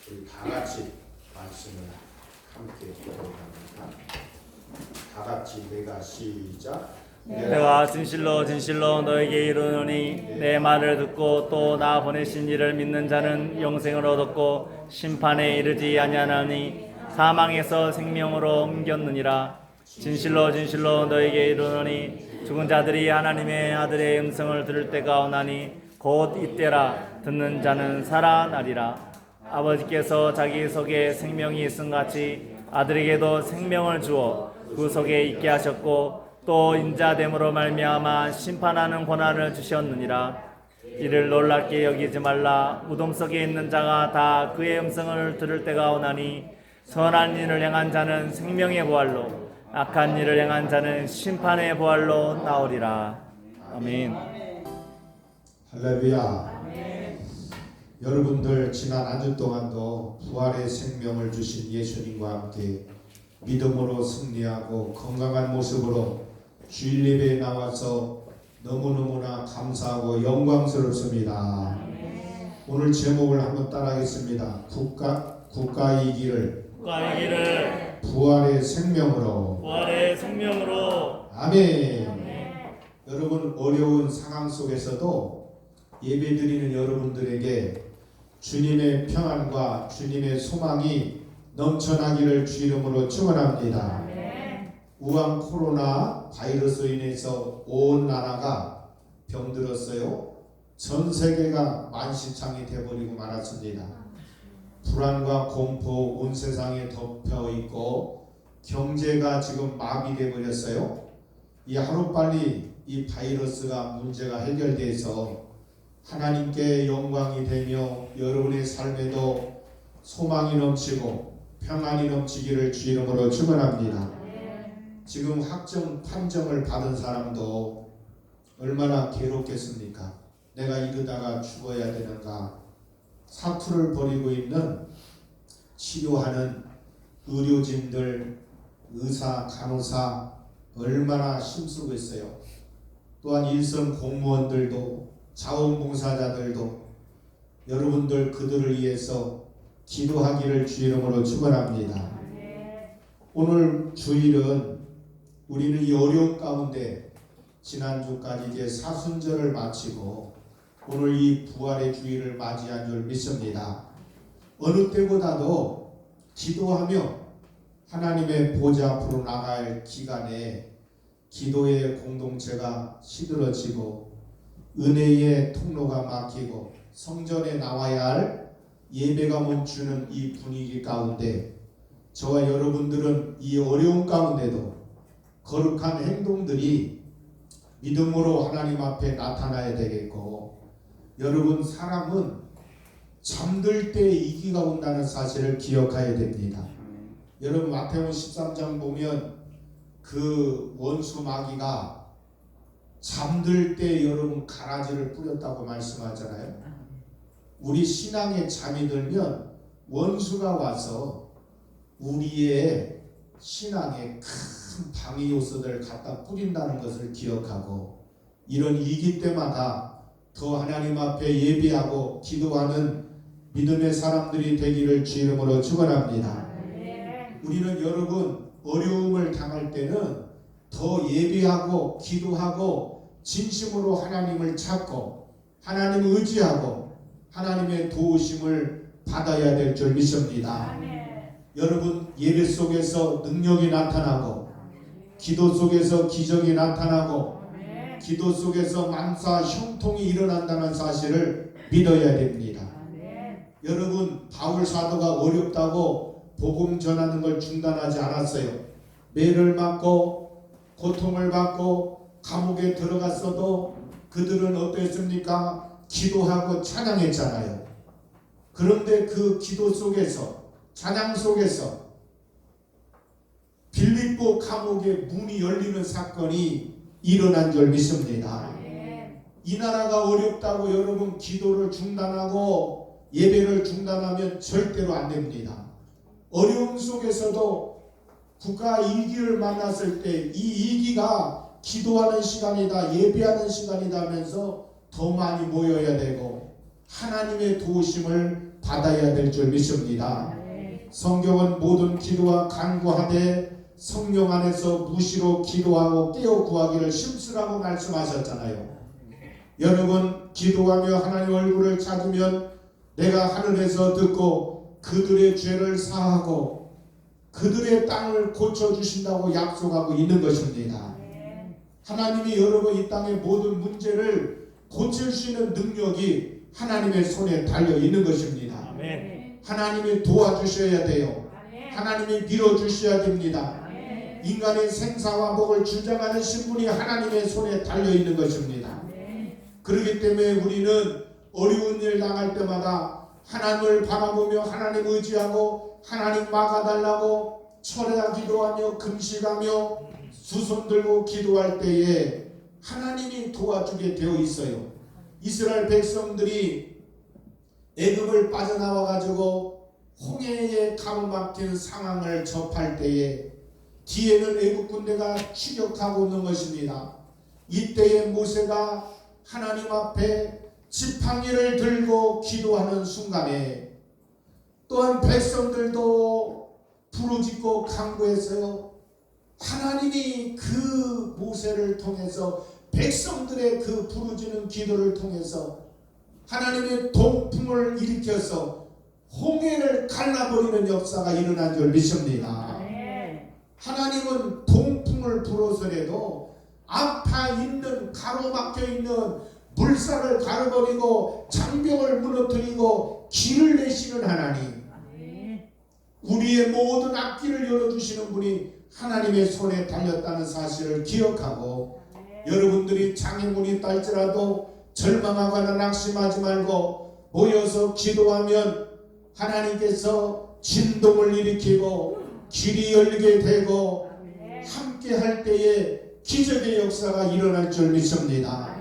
우리 다 같이 말씀을 함께 기도합니다. 다 같이 내가 시작. 내가 진실로 진실로 너에게 이르노니 내 말을 듣고 또 나 보내신 이를 믿는 자는 영생을 얻었고 심판에 이르지 아니하나니 사망에서 생명으로 옮겼느니라. 진실로 진실로 너에게 이르노니 죽은 자들이 하나님의 아들의 음성을 들을 때가 오나니 곧 이때라. 듣는 자는 살아나리라. 아버지께서 자기 속에 생명이 있음같이 아들에게도 생명을 주어 그 속에 있게 하셨고 또 인자됨으로 말미암아 심판하는 권한을 주셨느니라. 이를 놀랍게 여기지 말라. 무덤 속에 있는 자가 다 그의 음성을 들을 때가 오나니 선한 일을 행한 자는 생명의 부활로 악한 일을 행한 자는 심판의 부활로 나오리라. 아멘. 할렐루야. 여러분들 지난 한 주 동안도 부활의 생명을 주신 예수님과 함께 믿음으로 승리하고 건강한 모습으로 주일 예배에 나와서 너무너무나 감사하고 영광스럽습니다. 오늘 제목을 한번 따라하겠습니다. 국가의 길을 부활의 생명으로. 아멘. 여러분 어려운 상황 속에서도 예배드리는 여러분들에게 주님의 평안과 주님의 소망이 넘쳐나기를 주 이름으로 축원합니다. 우한 코로나 바이러스로 인해서 온 나라가 병들었어요. 전 세계가 만시창이 되어버리고 말았습니다. 불안과 공포 온 세상에 덮여 있고 경제가 지금 마비되어 버렸어요. 이 하루빨리 이 바이러스가 문제가 해결돼서 하나님께 영광이 되며 여러분의 삶에도 소망이 넘치고 평안이 넘치기를 주 이름으로 축원합니다. 지금 확정 판정을 받은 사람도 얼마나 괴롭겠습니까? 내가 이러다가 죽어야 되는가? 사투를 벌이고 있는 치료하는 의료진들, 의사, 간호사 얼마나 힘쓰고 있어요. 또한 일선 공무원들도 자원봉사자들도 여러분들 그들을 위해서 기도하기를 주 이름으로 축원합니다. 오늘 주일은 우리는 이 어려운 가운데 지난주까지 이제 사순절을 마치고 오늘 이 부활의 주일을 맞이한 줄 믿습니다. 어느 때보다도 기도하며 하나님의 보좌 앞으로 나갈 기간에 기도의 공동체가 시들어지고 은혜의 통로가 막히고 성전에 나와야 할 예배가 멈추는 이 분위기 가운데 저와 여러분들은 이 어려운 가운데도 거룩한 행동들이 믿음으로 하나님 앞에 나타나야 되겠고, 여러분 사람은 잠들 때 이기가 온다는 사실을 기억해야 됩니다. 여러분 마태복음 13장 보면 그 원수 마귀가 잠들 때 여러분 가라지를 뿌렸다고 말씀하잖아요. 우리 신앙에 잠이 들면 원수가 와서 우리의 신앙에 큰 방해 요소들을 갖다 뿌린다는 것을 기억하고, 이런 위기 때마다 더 하나님 앞에 예배하고 기도하는 믿음의 사람들이 되기를 주 이름으로 축원합니다. 우리는 여러분 어려움을 당할 때는 더 예배하고 기도하고 진심으로 하나님을 찾고 하나님을 의지하고 하나님의 도우심을 받아야 될 줄 믿습니다. 여러분 예배 속에서 능력이 나타나고 기도 속에서 기적이 나타나고 기도 속에서 만사 형통이 일어난다는 사실을 믿어야 됩니다. 여러분 바울 사도가 어렵다고 복음 전하는 걸 중단하지 않았어요. 매를 맞고 고통을 받고 감옥에 들어갔어도 그들은 어땠습니까? 기도하고 찬양했잖아요. 그런데 그 기도 속에서 찬양 속에서 빌립보 감옥의 문이 열리는 사건이 일어난 줄 믿습니다. 이 나라가 어렵다고 여러분 기도를 중단하고 예배를 중단하면 절대로 안 됩니다. 어려움 속에서도 국가 위기를 만났을 때 이 위기가 기도하는 시간이다, 예배하는 시간이다 하면서 더 많이 모여야 되고 하나님의 도우심을 받아야 될 줄 믿습니다. 성경은 모든 기도와 간구하되 성령 안에서 무시로 기도하고 깨어 구하기를 심쓰라고 말씀하셨잖아요. 여러분, 기도하며 하나님 얼굴을 찾으면 내가 하늘에서 듣고 그들의 죄를 사하고 그들의 땅을 고쳐주신다고 약속하고 있는 것입니다. 하나님이 여러분 이 땅의 모든 문제를 고칠 수 있는 능력이 하나님의 손에 달려 있는 것입니다. 아멘. 하나님이 도와주셔야 돼요. 하나님이 밀어주셔야 됩니다. 인간의 생사와 복을 주장하는 신분이 하나님의 손에 달려 있는 것입니다. 그렇기 때문에 우리는 어려운 일 당할 때마다 하나님을 바라보며 하나님 의지하고 하나님 막아달라고 철야 기도하며 금식하며 두 손 들고 기도할 때에 하나님이 도와주게 되어 있어요. 이스라엘 백성들이 애굽을 빠져나와 가지고 홍해에 가로막힌 상황을 접할 때에 뒤에는 애굽 군대가 추격하고 있는 것입니다. 이때에 모세가 하나님 앞에 지팡이를 들고 기도하는 순간에 또한 백성들도 부르짖고 간구했어요. 하나님이 그 모세를 통해서 백성들의 그 부르짖는 기도를 통해서 하나님의 동풍을 일으켜서 홍해를 갈라버리는 역사가 일어난 줄 믿습니다. 하나님은 동풍을 불어서라도 앞에 있는 가로막혀 있는 물살을 가려버리고 장벽을 무너뜨리고 길을 내시는 하나님, 우리의 모든 앞길을 열어주시는 분이 하나님의 손에 달렸다는 사실을 기억하고 여러분들이 장애물이 있다 할지라도 절망하거나 낙심하지 말고 모여서 기도하면 하나님께서 진동을 일으키고 길이 열리게 되고 함께 할 때에 기적의 역사가 일어날 줄 믿습니다.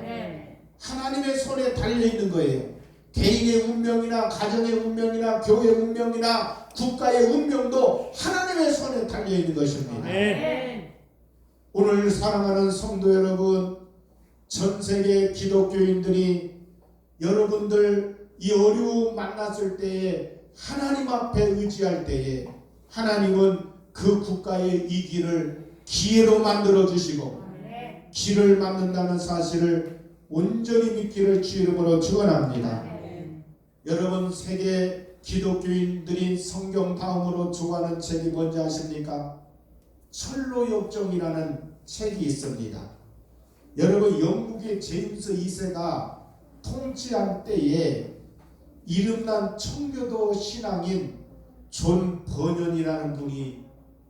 하나님의 손에 달려있는 거예요. 개인의 운명이나 가정의 운명이나 교회의 운명이나 국가의 운명도 하나님의 손에 달려있는 것입니다. 오늘 사랑하는 성도 여러분, 전 세계 기독교인들이 여러분들 이 어려움 만났을 때에 하나님 앞에 의지할 때에 하나님은 그 국가의 이 길을 기회로 만들어 주시고 길을 만든다는 사실을 온전히 믿기를 주 이름으로 축원합니다. 여러분, 세계 기독교인들이 성경 다음으로 좋아하는 책이 뭔지 아십니까? 철로역정이라는 책이 있습니다. 여러분, 영국의 제임스 2세가 통치한 때에 이름난 청교도 신앙인 존 버년이라는 분이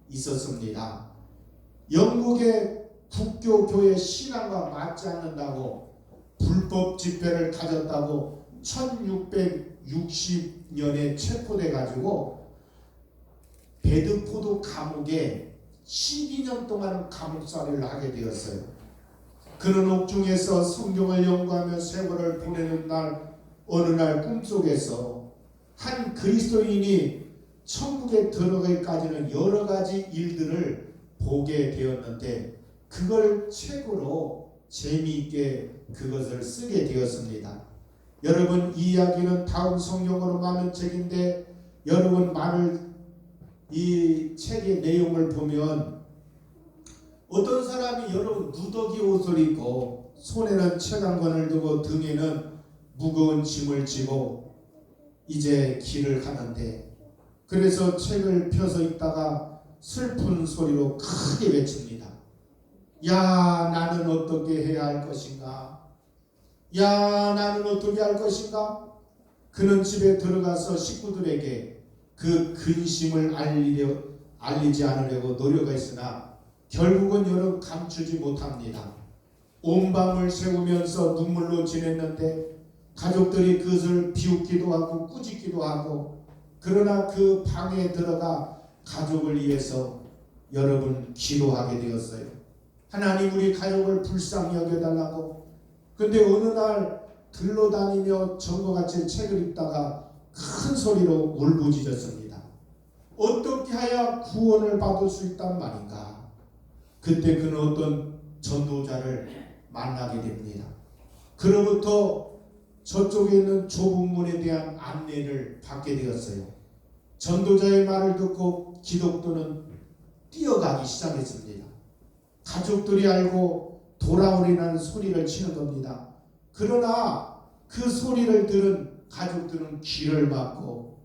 있었습니다. 영국의 국교 교회 신앙과 맞지 않는다고 불법 집회를 가졌다고 1660년에 체포돼 가지고 베드포드 감옥에 12년 동안 감옥살이를 하게 되었어요. 그는 옥중에서 성경을 연구하며 세월을 보내는 날 어느 날 꿈속에서 한 그리스도인이 천국에 들어가기까지는 여러 가지 일들을 보게 되었는데 그걸 책으로 재미있게 그것을 쓰게 되었습니다. 여러분, 이 이야기는 다음 성경으로 많은 책인데 여러분 이 책의 내용을 보면 어떤 사람이 여러분 누더기 옷을 입고 손에는 책 한 권을 두고 등에는 무거운 짐을 지고 이제 길을 가는데 그래서 책을 펴서 읽다가 슬픈 소리로 크게 외칩니다. 야, 나는 어떻게 해야 할 것인가? 야, 나는 어떻게 할 것인가? 그는 집에 들어가서 식구들에게 그 근심을 알리지 않으려고 노력했으나 결국은 여러분 감추지 못합니다. 온 밤을 새우면서 눈물로 지냈는데 가족들이 그것을 비웃기도 하고 꾸짖기도 하고 그러나 그 방에 들어가 가족을 위해서 여러분 기도하게 되었어요. 하나님, 우리 가족을 불쌍히 여겨달라고. 근데 어느 날 들러다니며 전과같이 책을 읽다가 큰 소리로 울부짖었습니다. 어떻게 해야 구원을 받을 수 있단 말인가? 그때 그는 어떤 전도자를 만나게 됩니다. 그로부터 저쪽에 있는 좁은 문에 대한 안내를 받게 되었어요. 전도자의 말을 듣고 기독도는 뛰어가기 시작했습니다. 가족들이 알고 돌아오리라는 소리를 치는 겁니다. 그러나 그 소리를 들은 가족들은 귀를 막고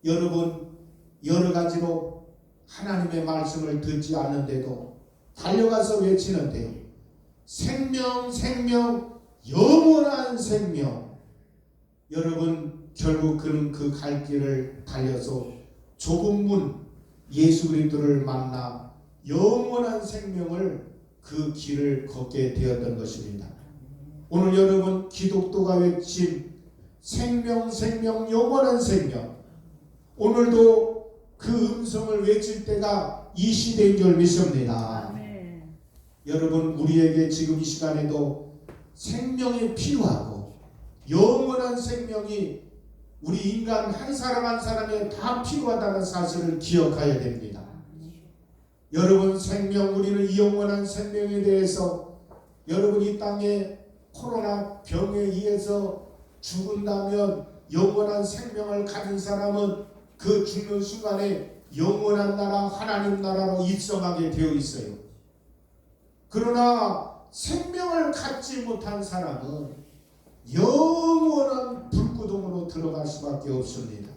여러분 여러 가지로 하나님의 말씀을 듣지 않는데도 달려가서 외치는데요. 생명, 생명, 영원한 생명. 여러분 결국 그는 그 갈 길을 달려서 좁은 문 예수 그리스도를 만나 영원한 생명을 그 길을 걷게 되었던 것입니다. 오늘 여러분 기독도가 외친 생명, 생명, 영원한 생명. 오늘도 그 음성을 외칠 때가 이 시대인 줄 믿습니다. 여러분 우리에게 지금 이 시간에도 생명이 필요하고 영원한 생명이 우리 인간 한 사람 한 사람에 다 필요하다는 사실을 기억해야 됩니다. 여러분 생명 우리는 이 영원한 생명에 대해서 여러분 이 땅에 코로나 병에 의해서 죽은다면 영원한 생명을 가진 사람은 그 죽는 순간에 영원한 나라 하나님 나라로 입성하게 되어 있어요. 그러나 생명을 갖지 못한 사람은 영원한 불구덩으로 들어갈 수밖에 없습니다.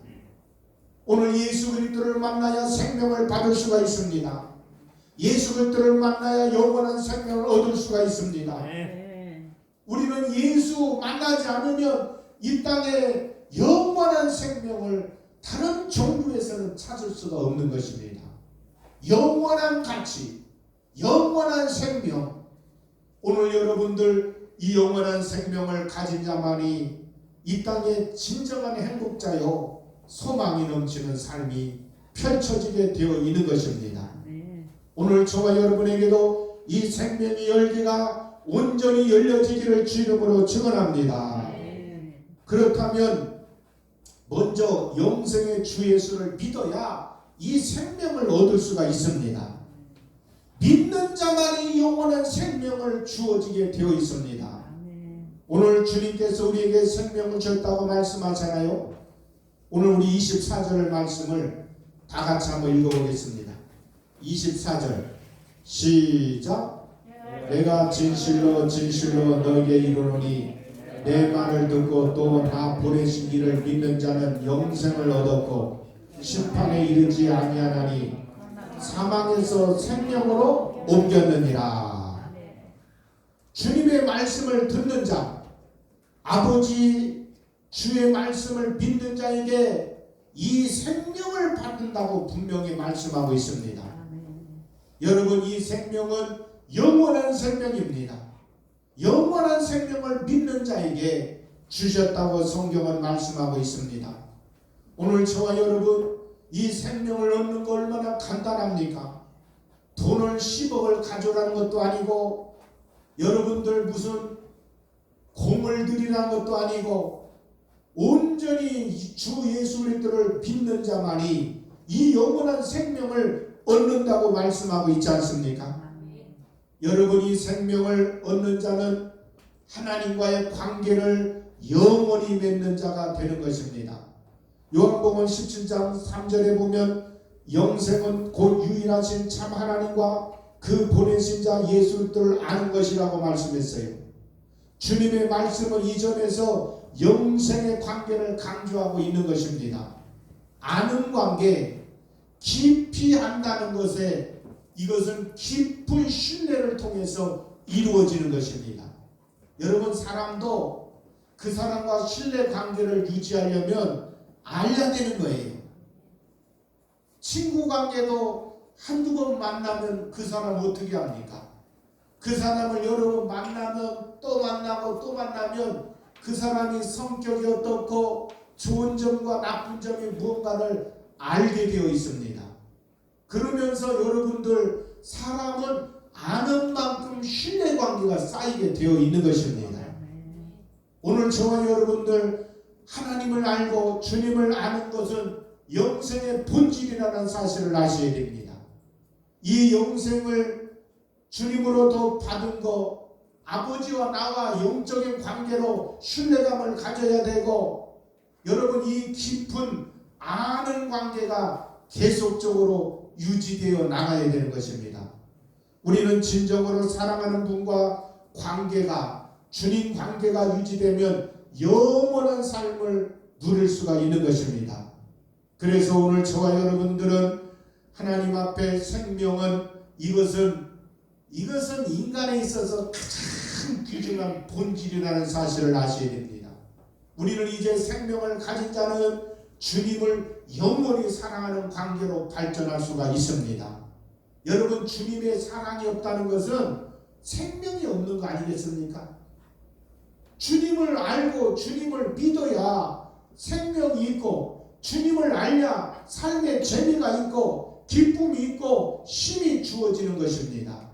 오늘 예수 그리스도를 만나야 생명을 받을 수가 있습니다. 예수 그리스도를 만나야 영원한 생명을 얻을 수가 있습니다. 우리는 예수 만나지 않으면 이 땅에 영원한 생명을 다른 종교에서는 찾을 수가 없는 것입니다. 영원한 가치, 영원한 생명. 오늘 여러분들 이 영원한 생명을 가진 자만이 이 땅의 진정한 행복자요 소망이 넘치는 삶이 펼쳐지게 되어 있는 것입니다. 오늘 저와 여러분에게도 이 생명의 열기가 온전히 열려지기를 주 이름으로 축원합니다. 그렇다면 먼저 영생의 주 예수를 믿어야 이 생명을 얻을 수가 있습니다. 믿는 자만이 영원한 생명을 주어지게 되어 있습니다. 오늘 주님께서 우리에게 생명을 줬다고 말씀하잖아요. 오늘 우리 24절 말씀을 다 같이 한번 읽어보겠습니다. 24절 시작. 내가 진실로 진실로 너에게 이르노니 내 말을 듣고 또 나 보내신 이를 믿는 자는 영생을 얻었고 심판에 이르지 아니하나니 사망에서 생명으로 옮겼느니라. 주님의 말씀을 듣는 자, 아버지 주의 말씀을 믿는 자에게 이 생명을 받는다고 분명히 말씀하고 있습니다. 여러분 이 생명은 영원한 생명입니다. 영원한 생명을 믿는 자에게 주셨다고 성경은 말씀하고 있습니다. 오늘 저와 여러분 이 생명을 얻는 거 얼마나 간단합니까? 돈을 10억을 가져라는 것도 아니고 여러분들 무슨 공을 들이라는 것도 아니고 온전히 주 예수 그리스도를 믿는 자만이 이 영원한 생명을 얻는다고 말씀하고 있지 않습니까? 여러분 이 생명을 얻는 자는 하나님과의 관계를 영원히 맺는 자가 되는 것입니다. 요한복음 17장 3절에 보면 영생은 곧 유일하신 참 하나님과 그 보내신 자 예수 그리스도를 아는 것이라고 말씀했어요. 주님의 말씀은 이전에서 영생의 관계를 강조하고 있는 것입니다. 아는 관계, 깊이 안다는 것에 이것은 깊은 신뢰를 통해서 이루어지는 것입니다. 여러분 사람도 그 사람과 신뢰 관계를 유지하려면 알려야 되는 거예요. 친구 관계도 한두 번 만나면 그 사람 어떻게 합니까? 그 사람을 여러 번 만나면 또 만나고 또 만나면 그 사람이 성격이 어떻고 좋은 점과 나쁜 점이 무언가를 알게 되어 있습니다. 그러면서 여러분들 사람은 아는 만큼 신뢰관계가 쌓이게 되어 있는 것입니다. 오늘 저와 여러분들 하나님을 알고 주님을 아는 것은 영생의 본질이라는 사실을 아셔야 됩니다. 이 영생을 주님으로부터 받은 거 아버지와 나와 영적인 관계로 신뢰감을 가져야 되고, 여러분 이 깊은 아는 관계가 계속적으로 유지되어 나가야 되는 것입니다. 우리는 진정으로 사랑하는 분과 관계가, 주님 관계가 유지되면 영원한 삶을 누릴 수가 있는 것입니다. 그래서 오늘 저와 여러분들은 하나님 앞에 생명은 이것은 인간에 있어서 가장 귀중한 본질이라는 사실을 아셔야 됩니다. 우리는 이제 생명을 가진 자는 주님을 영원히 사랑하는 관계로 발전할 수가 있습니다. 여러분, 주님의 사랑이 없다는 것은 생명이 없는 거 아니겠습니까? 주님을 알고 주님을 믿어야 생명이 있고, 주님을 알야 삶의 재미가 있고 기쁨이 있고 힘이 주어지는 것입니다.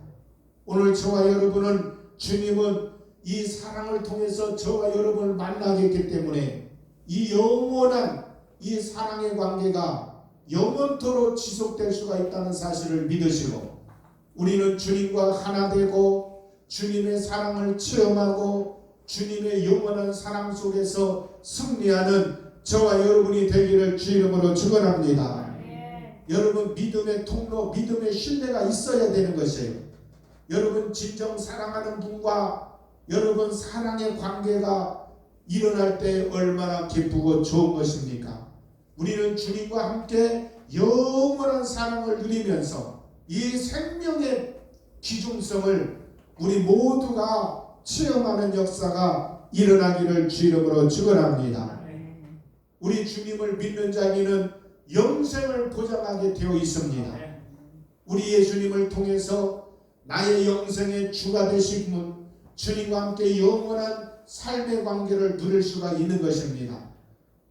오늘 저와 여러분은, 주님은 이 사랑을 통해서 저와 여러분을 만나게 했기 때문에 이 영원한 이 사랑의 관계가 영원토록 지속될 수가 있다는 사실을 믿으시고, 우리는 주님과 하나 되고 주님의 사랑을 체험하고 주님의 영원한 사랑 속에서 승리하는 저와 여러분이 되기를 주 이름으로 축원합니다. 여러분, 믿음의 통로, 믿음의 신뢰가 있어야 되는 것이에요. 여러분, 진정 사랑하는 분과 여러분 사랑의 관계가 일어날 때 얼마나 기쁘고 좋은 것입니까? 우리는 주님과 함께 영원한 사랑을 누리면서 이 생명의 귀중성을 우리 모두가 체험하는 역사가 일어나기를 주 이름으로 축원합니다. 우리 주님을 믿는 자에게는 영생을 보장하게 되어 있습니다. 우리 예수님을 통해서 나의 영생의 주가 되신 분, 주님과 함께 영원한 삶의 관계를 누릴 수가 있는 것입니다.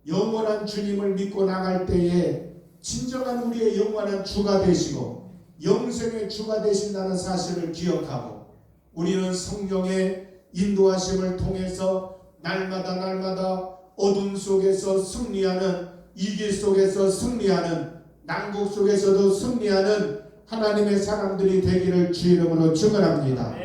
영원한 주님을 믿고 나갈 때에 진정한 우리의 영원한 주가 되시고 영생의 주가 되신다는 사실을 기억하고, 우리는 성령의 인도하심을 통해서 날마다 어둠 속에서 승리하는, 위기 속에서 승리하는, 난국 속에서도 승리하는 하나님의 사람들이 되기를 주 이름으로 축원합니다.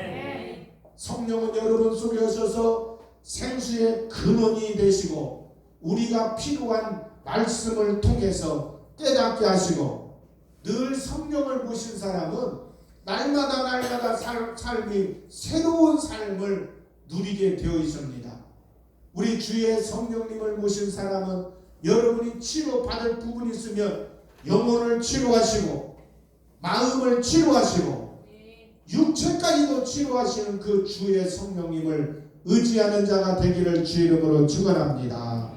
성령은 여러분 속에 오셔서 생수의 근원이 되시고 우리가 필요한 말씀을 통해서 깨닫게 하시고, 늘 성령을 보신 사람은 날마다 삶이 새로운 삶을 누리게 되어 있습니다. 우리 주의 성령님을 모신 사람은 여러분이 치료받을 부분이 있으면 영혼을 치료하시고 마음을 치료하시고 육체까지도 치료하시는 그 주의 성령님을 의지하는 자가 되기를 주 이름으로 축원합니다.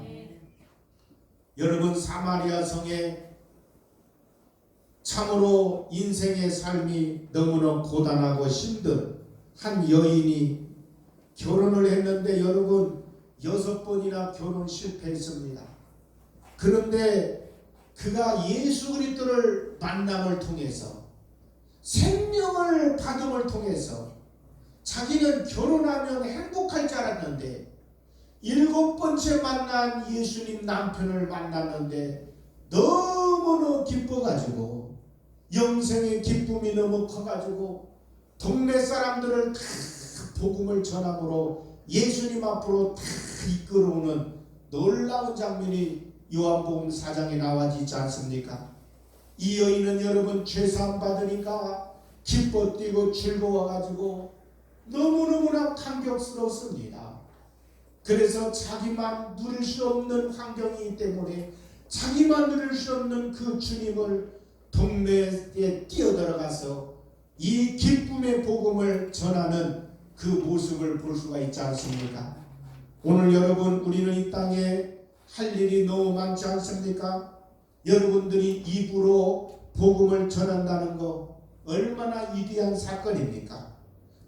여러분, 사마리아 성에 참으로 인생의 삶이 너무나 고단하고 힘든 한 여인이 결혼을 했는데, 여러분 6번이나 결혼 실패했습니다. 그런데 그가 예수 그리스도를 만남을 통해서, 생명을 받음을 통해서 자기는 결혼하면 행복할 줄 알았는데 7번째 만난 예수님 남편을 만났는데 너무너무 기뻐가지고 영생의 기쁨이 너무 커가지고 동네 사람들을 다 복음을 전함으로 예수님 앞으로 다 이끌어오는 놀라운 장면이 요한복음 4장에 나와 있지 않습니까? 이 여인은 여러분 죄사함 받으니까 기뻐 뛰고 즐거워가지고 너무너무나 감격스럽습니다. 그래서 자기만 누릴 수 없는 환경이기 때문에 자기만 누릴 수 없는 그 주님을 동네에 뛰어들어가서 이 기쁨의 복음을 전하는 그 모습을 볼 수가 있지 않습니까? 오늘 여러분, 우리는 이 땅에 할 일이 너무 많지 않습니까? 여러분들이 입으로 복음을 전한다는 거 얼마나 위대한 사건입니까?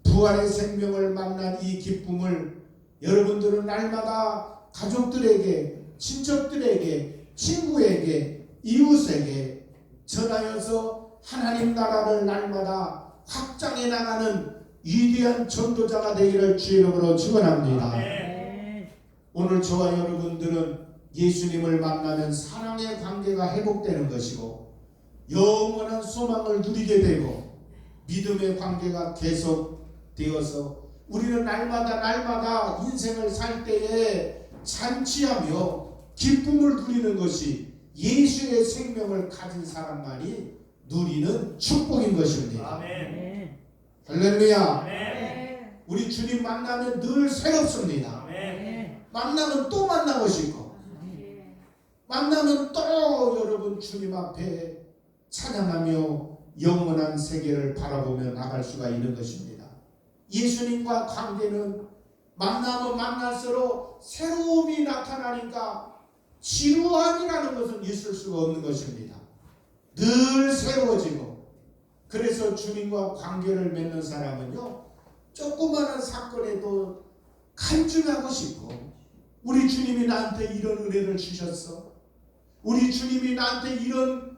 부활의 생명을 만난 이 기쁨을 여러분들은 날마다 가족들에게, 친척들에게, 친구에게, 이웃에게 전하여서 하나님 나라를 날마다 확장해 나가는 위대한 전도자가 되기를 주 이름으로 축원합니다. 오늘 저와 여러분들은 예수님을 만나면 사랑의 관계가 회복되는 것이고 영원한 소망을 누리게 되고 믿음의 관계가 계속되어서 우리는 날마다 인생을 살 때에 잔치하며 기쁨을 누리는 것이 예수의 생명을 가진 사람만이 누리는 축복인 것입니다. 아멘. 할렐루야. 아멘. 우리 주님 만나면 늘 새롭습니다. 아멘. 만나면 또 만나고 싶고, 만나면 또 여러분 주님 앞에 찬양하며 영원한 세계를 바라보며 나갈 수가 있는 것입니다. 예수님과 관계는 만나면 만날수록 새로움이 나타나니까 지루함이라는 것은 있을 수가 없는 것입니다. 늘 새로워지고, 그래서 주님과 관계를 맺는 사람은요, 조그마한 사건에도 간증하고 싶고, 우리 주님이 나한테 이런 은혜를 주셨어, 우리 주님이 나한테 이런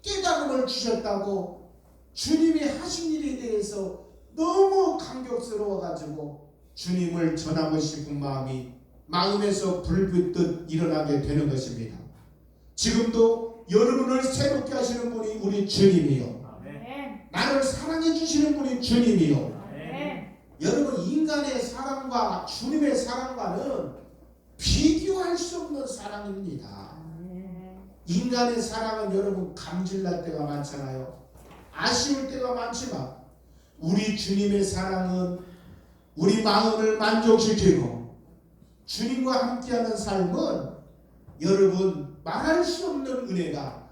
깨달음을 주셨다고 주님이 하신 일에 대해서 너무 감격스러워가지고 주님을 전하고 싶은 마음이 마음에서 불붙듯 일어나게 되는 것입니다. 지금도 여러분을 새롭게 하시는 분이 우리 주님이요, 아멘. 나를 사랑해 주시는 분이 주님이요. 아멘. 여러분, 인간의 사랑과 주님의 사랑과는 비교할 수 없는 사랑입니다. 인간의 사랑은 여러분 감질날 때가 많잖아요. 아쉬울 때가 많지만 우리 주님의 사랑은 우리 마음을 만족시키고, 주님과 함께하는 삶은 여러분 말할 수 없는 은혜가,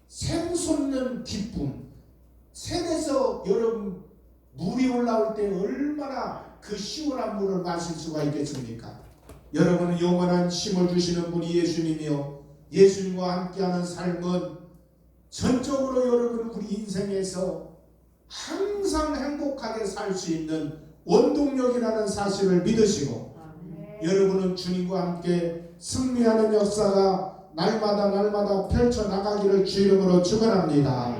샘솟는 기쁨, 샘에서 여러분 물이 올라올 때 얼마나 그 시원한 물을 마실 수가 있겠습니까? 여러분은 영원한 쉼을 주시는 분이 예수님이요, 예수님과 함께하는 삶은 전적으로 여러분 우리 인생에서 항상 행복하게 살 수 있는 원동력이라는 사실을 믿으시고, 여러분은 주님과 함께 승리하는 역사가 날마다 펼쳐나가기를 주 이름으로 축원합니다.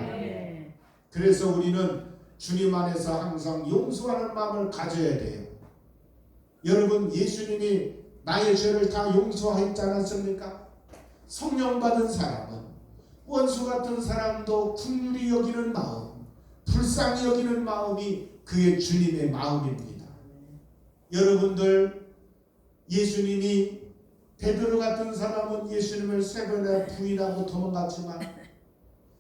그래서 우리는 주님 안에서 항상 용서하는 마음을 가져야 돼요. 여러분, 예수님이 나의 죄를 다 용서했지 않았습니까? 성령 받은 사람은 원수 같은 사람도 긍휼히 여기는 마음, 불쌍히 여기는 마음이 그의 주님의 마음입니다. 여러분들, 예수님이 베드로 같은 사람은 예수님을 세 번이나 부인하고 도망갔지만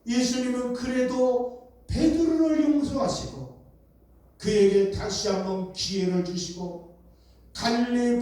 예수님은 그래도 베드로를 용서하시고 그에게 다시 한번 기회를 주시고 갈릴리